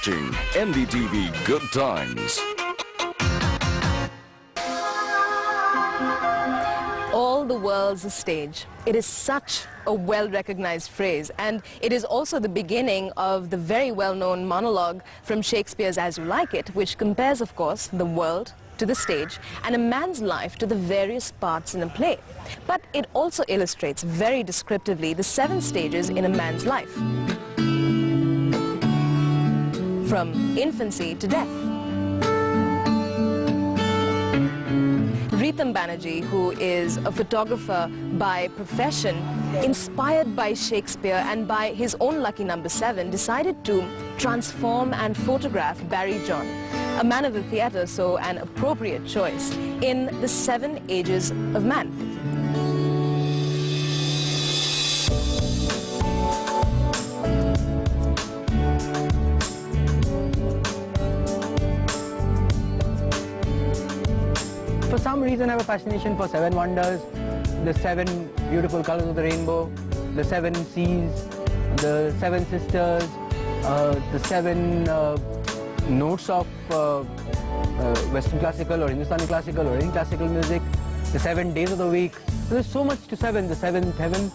NDTV Good Times. All the world's a stage. It is such a well-recognized phrase, and it is also the beginning of the very well-known monologue from Shakespeare's As You Like It, which compares, of course, the world to the stage and a man's life to the various parts in a play. But it also illustrates very descriptively the 7 stages in a man's life, from infancy to death. Ritam Banerjee, who is a photographer by profession, inspired by Shakespeare and by his own lucky number 7, decided to transform and photograph Barry John, a man of the theatre, so an appropriate choice, in the 7 ages of man. For some reason I have a fascination for 7 wonders, the 7 beautiful colors of the rainbow, the 7 seas, the 7 sisters, the 7 notes of Western classical or Hindustani classical or any classical music, the 7 days of the week. So there's so much to 7, the 7th heaven,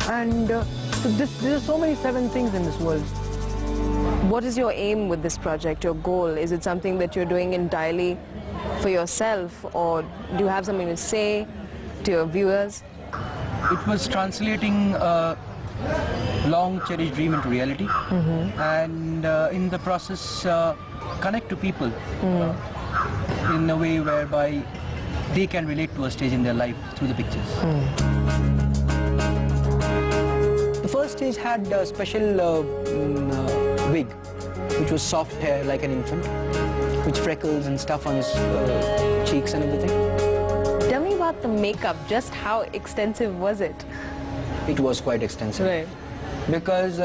and so there are so many 7 things in this world. What is your aim with this project, your goal? Is it something that you're doing entirely for yourself, or do you have something to say to your viewers? It was translating a long cherished dream into reality, and in the process connect to people in a way whereby they can relate to a stage in their life through the pictures. The first stage had a special wig, which was soft hair like an infant, with freckles and stuff on his cheeks and everything. Tell me about the makeup. Just how extensive was it? It was quite extensive. Right. Because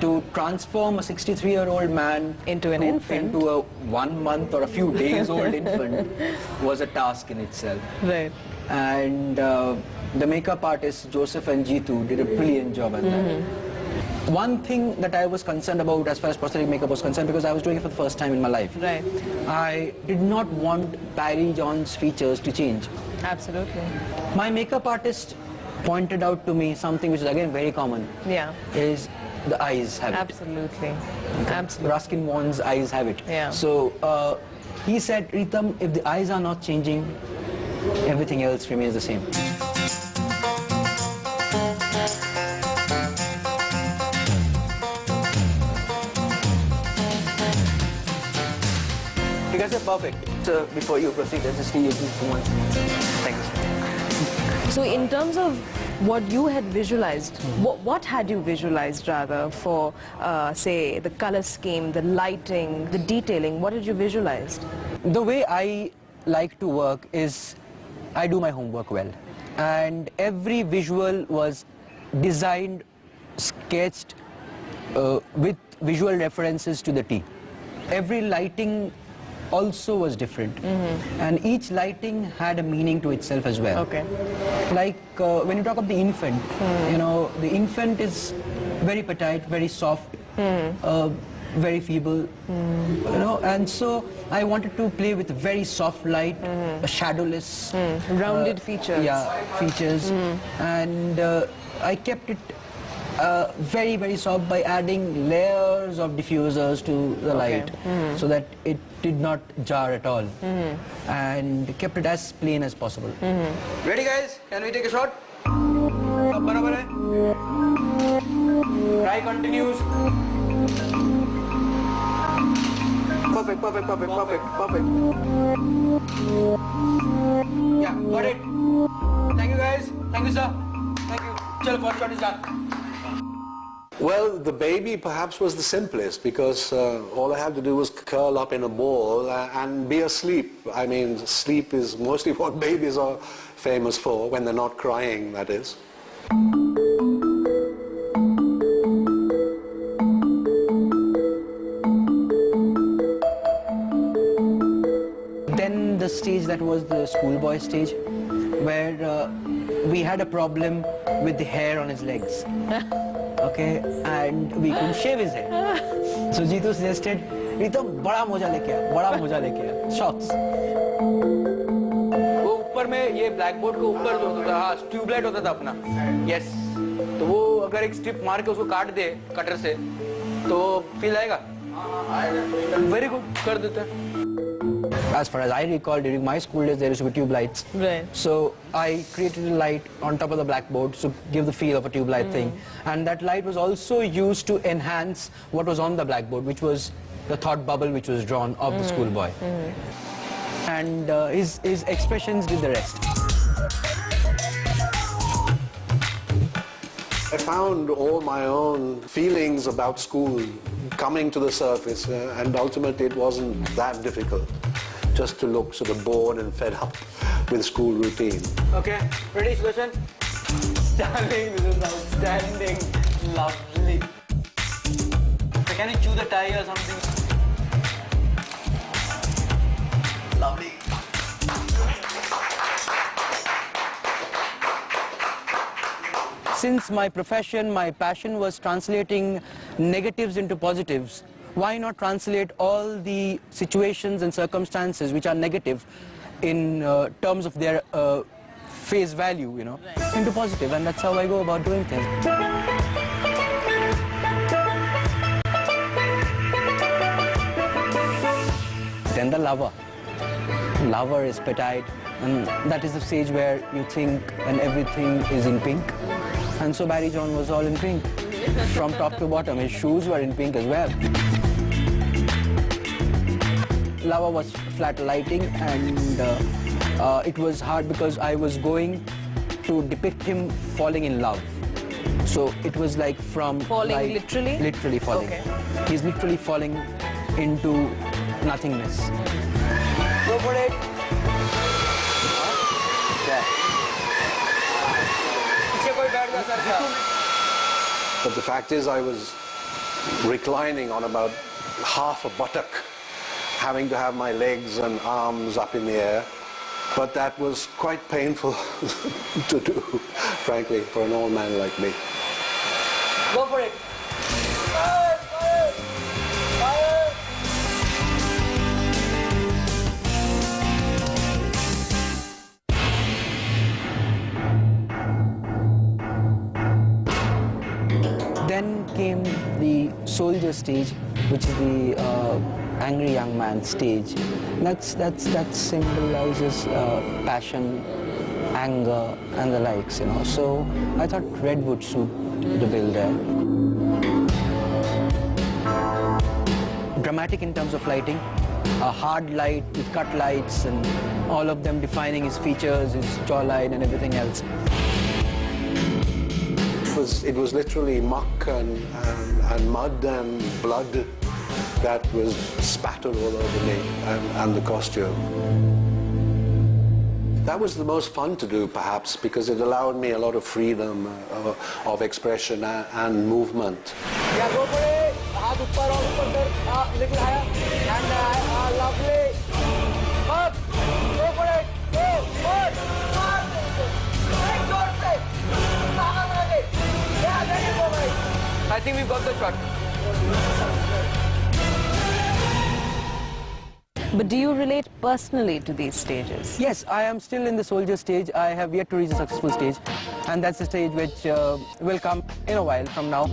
to transform a 63-year-old man into an infant, into a 1 month or a few days old infant was a task in itself. Right. And the makeup artists Joseph and Jeetu did a brilliant job at that. One thing that I was concerned about as far as prosthetic makeup was concerned, because I was doing it for the first time in my life. Right. I did not want Barry John's features to change. Absolutely. My makeup artist pointed out to me something which is again very common. Yeah. Is the eyes have it. Absolutely. Okay. Absolutely. Ruskin Vaughan's eyes have it. Yeah. So he said, Ritam, if the eyes are not changing, everything else remains the same. You guys are perfect. So before you proceed, I just need you to do one. Thank you. So in terms of what you had visualized, what had you visualized rather for, say, the color scheme, the lighting, the detailing? What did you visualize? The way I like to work is I do my homework well. And every visual was designed, sketched with visual references to the T. Every lighting also was different, and each lighting had a meaning to itself as well. Okay. Like when you talk of the infant, you know, the infant is very petite, very soft, very feeble, you know, and so I wanted to play with very soft light, a shadowless, rounded features. Yeah, features, and I kept it very, very soft by adding layers of diffusers to the light, so that it did not jar at all, and kept it as plain as possible. Ready, guys? Can we take a shot? Barabar hai? Try continues. Perfect, perfect, perfect, perfect, perfect. Yeah, got it. Thank you, guys. Thank you, sir. Thank you. Chalo, first shot is done. Well, the baby perhaps was the simplest, because all I had to do was curl up in a ball and be asleep. I mean, sleep is mostly what babies are famous for, when they're not crying, that is. Then the stage that was the schoolboy stage, where we had a problem with the hair on his legs. Okay, and we couldn't shave his hair. So Jeetu suggested, Ritam, बड़ा मोजा लेके आ, बड़ा मोजा लेके आ, shocks. वो ऊपर में ये ब्लैक बोर्ड के ऊपर जो होता था, हाँ ट्यूबलाइट होता था अपना, यस, तो वो अगर एक स्ट्रिप मार के उसको काट दे कटर से तो फील आएगा, वेरी गुड, कर देते हैं. As far as I recall, during my school days, there used to be tube lights. Right. So I created a light on top of the blackboard to give the feel of a tube light thing. And that light was also used to enhance what was on the blackboard, which was the thought bubble which was drawn of the schoolboy. And his expressions did the rest. I found all my own feelings about school coming to the surface, and ultimately it wasn't that difficult just to look sort of bored and fed up with school routine. Okay, ready, Sudarshan? Darling, this is outstanding, lovely. So can you chew the tie or something? Lovely. Since my profession, my passion was translating negatives into positives, why not translate all the situations and circumstances which are negative in terms of their face value, you know, into positive, and that's how I go about doing things. Then the lover. Lover is petite, and that is the stage where you think and everything is in pink. And so Barry John was all in pink, from top to bottom. His shoes were in pink as well. Lava was flat lighting, and it was hard because I was going to depict him falling in love. So it was like from... Falling like, literally? Literally falling. Okay. He's literally falling into nothingness. Go for it. पीछे कोई बैठ जा sir का. But the fact is, I was reclining on about half a buttock, having to have my legs and arms up in the air. But that was quite painful to do, frankly, for an old man like me. Go for it. Then came the soldier stage, which is the angry young man stage. That symbolizes passion, anger, and the likes, you know. So I thought red would suit the bill there. Dramatic in terms of lighting, a hard light with cut lights, and all of them defining his features, his jawline, and everything else. It was literally muck and mud and blood that was spattered all over me, and the costume. That was the most fun to do, perhaps, because it allowed me a lot of freedom of expression and movement. Yeah, go for it. हाथ ऊपर और ऊपर कर. Little higher. And lovely. Up. Go for it. Go. Forward. Right, don't say. Yeah, there you go, guys. I think we got the shot. But do you relate personally to these stages? Yes, I am still in the soldier stage. I have yet to reach a successful stage, and that's the stage which will come in a while from now.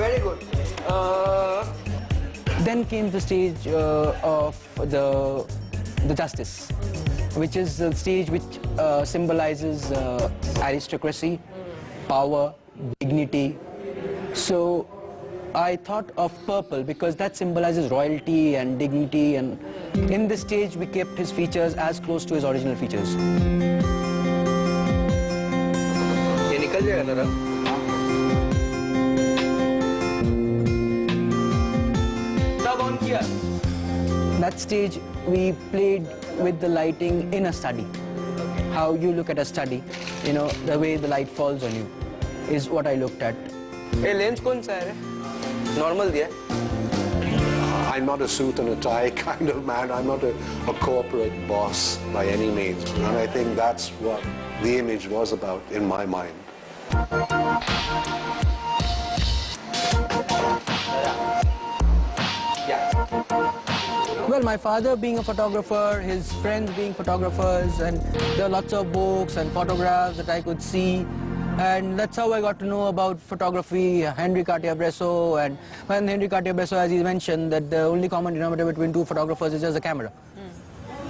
Very good. Then came the stage of the justice, which is the stage which symbolizes aristocracy, power, dignity. So I thought of purple because that symbolizes royalty and dignity, and in this stage we kept his features as close to his original features. ये निकल जाएगा जरा. That stage we played with the lighting in a study. How you look at a study, you know, the way the light falls on you is what I looked at. ये lens कौन सा है? Normal दिया? I'm not a suit and a tie kind of man. I'm not a corporate boss by any means. And I think that's what the image was about in my mind. Well, my father being a photographer, his friends being photographers, and there are lots of books and photographs that I could see. And that's how I got to know about photography, Henry Cartier-Bresson, and when Henry Cartier-Bresson, as he mentioned, that the only common denominator between two photographers is just a camera.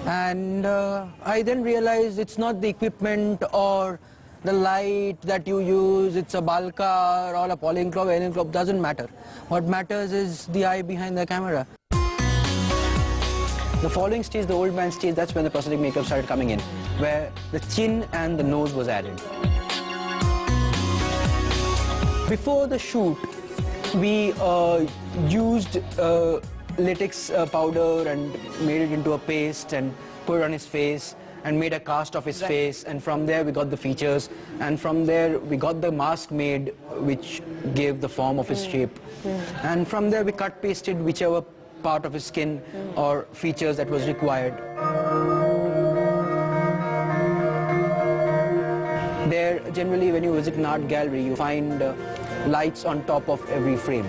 And I then realized it's not the equipment or the light that you use, it's a Balka or a Polynclop, Enenclop, doesn't matter. What matters is the eye behind the camera. The following stage, the old man stage, that's when the prosthetic makeup started coming in, where the chin and the nose was added. Before the shoot, we used latex powder and made it into a paste and put it on his face and made a cast of his face, and from there we got the features, and from there we got the mask made which gave the form of his shape, and from there we cut pasted whichever part of his skin or features that was required. There, generally when you visit an art gallery, you find lights on top of every frame.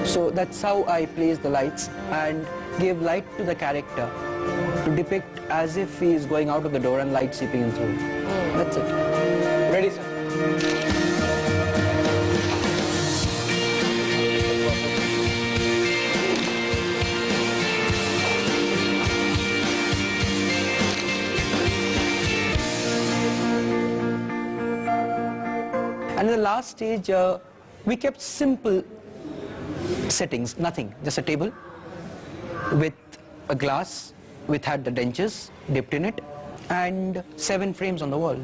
So that's how I placed the lights and gave light to the character to depict as if he is going out of the door and light seeping in through. That's it. Ready, sir? And in the last stage, we kept simple settings, nothing, just a table with a glass which had the dentures dipped in it and 7 frames on the wall.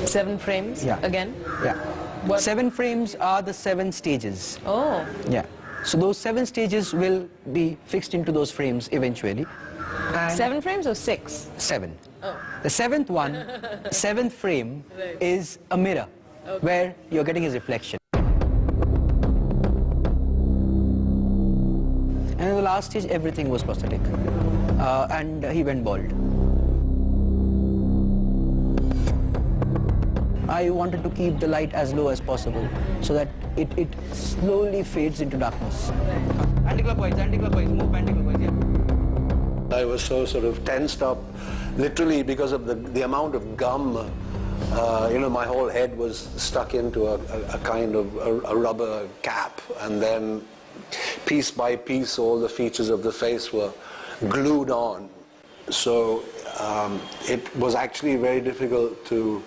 7 frames? Yeah. Again? Yeah. What? 7 frames are the 7 stages. Oh. Yeah. So those 7 stages will be fixed into those frames eventually. And 7 frames or 6? 7. Oh. The 7th one, 7th frame is a mirror where you're getting his reflection. And in the last stage, everything was prosthetic. And he went bald. I wanted to keep the light as low as possible so that it slowly fades into darkness. Anti-clockwise, move anti-clockwise, yeah. I was so sort of tensed up, literally because of the amount of gum. You know, my whole head was stuck into a kind of a rubber cap, and then piece by piece all the features of the face were glued on. So it was actually very difficult to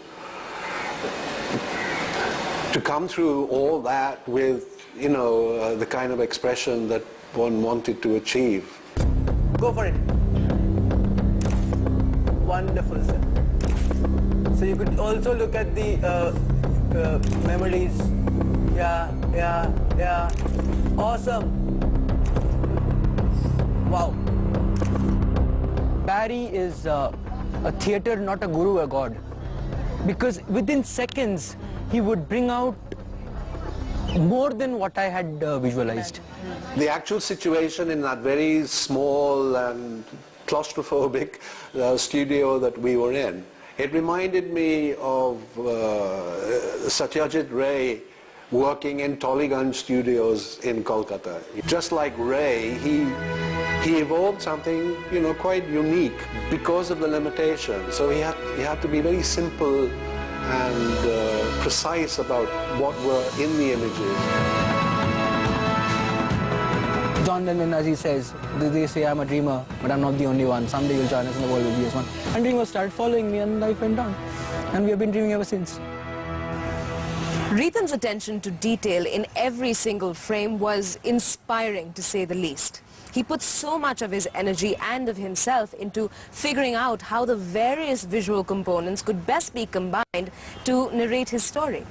come through all that with, you know, the kind of expression that one wanted to achieve. Go for it. Wonderful, sir. So you could also look at the memories. Yeah. Awesome. Wow. Barry is a theatre, not a guru, a god. Because within seconds, he would bring out more than what I had visualized. The actual situation in that very small and claustrophobic studio that we were in, it reminded me of Satyajit Ray working in Tollygunge Studios in Kolkata. Just like Ray, he evolved something, you know, quite unique because of the limitations. So he had to be very simple and precise about what were in the images. John Lennon, as he says, they say I'm a dreamer, but I'm not the only one. Someday you'll join us and the world will be as one. And dreamers started following me and life went on. And we have been dreaming ever since. Ritam's attention to detail in every single frame was inspiring, to say the least. He put so much of his energy and of himself into figuring out how the various visual components could best be combined to narrate his story.